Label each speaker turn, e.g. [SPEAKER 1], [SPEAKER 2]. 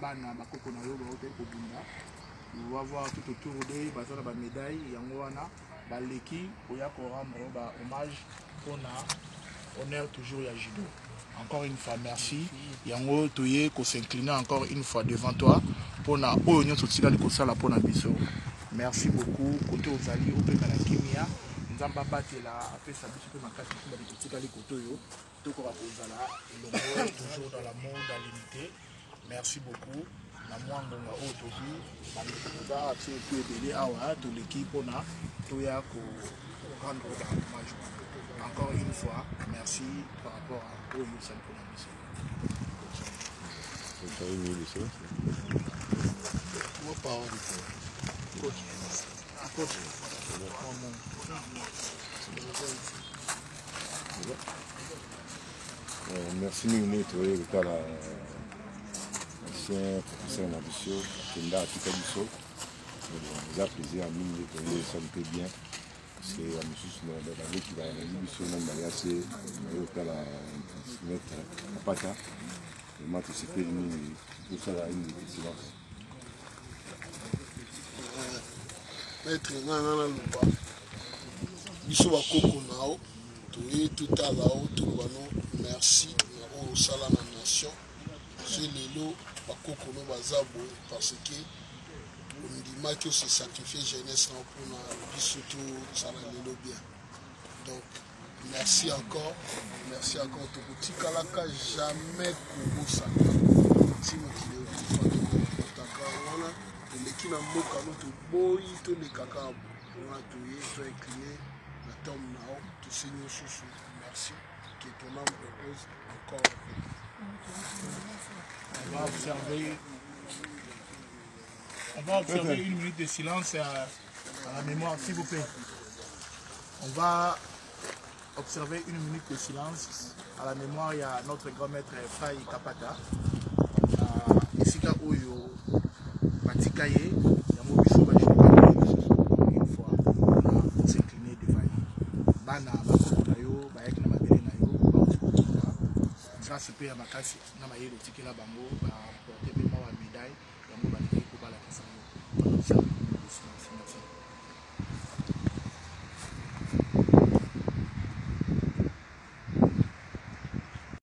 [SPEAKER 1] bana bakoko na yo baote kobunda. On va voir tout autour d'eux, bazana ba médaille yango wana baleki oya ko rendre ba hommage pour na honneur toujours ya judo. Encore une fois merci. Yango toye ko s'incliner encore une fois devant toi pour na oyo nyonso tikali ko sala pour na biso. Merci beaucoup côté ozali opeka na kimia. Nzamba batela apesa biso pe makasi ko ba tikali koto yo. Toko ba kozala elongo toujours dans l'amour, dans l'unité. Merci beaucoup. Na mwango nga otobi ba ati peu délai awa to l'équipe on a toya ko rendre hommage. Encore une fois merci par rapport à au Youssef Konamiso.
[SPEAKER 2] C'est une émission.
[SPEAKER 1] Moi parole coach. Coach.
[SPEAKER 2] Merci nous toi la professeur Nabisio, Kenda Atikabiso. Nous avons plaisir à nous de ça me fait bien. C'est la musique de la vie qui va aller sur le mariage, c'est le mettre à pata. Le match s'est fait tout ça là, une silence.
[SPEAKER 3] Maître Nana Lupa, Biso Bakoko Nao, tout à l'heure, tout le monde, merci au Salam Nation. C'est le lot Bakoko no Bazabo parce que on dit mal que c'est sacrifié jeunesse pour nous surtout ça le bien. Donc merci encore tout petit kalaka jamais Congo ça. Si nous l'équipe n'a pas notre boy tout les caca on a tout incliné la tombe là tout signe chouchou. Merci que ton âme repose encore.
[SPEAKER 1] On va observer une minute de silence à la mémoire, s'il vous plaît. On va observer une minute de silence à la mémoire. Il y a notre grand maître Fai Kapata. Ici, Oyo Batikaye, Yamobiso Bachou, une fois, on s'est incliné devant lui. Bana, Bakonayo, Bayek Namabele Nayo, grâce à Makasi, Namaye, le ticket la bango, porter ma médaille.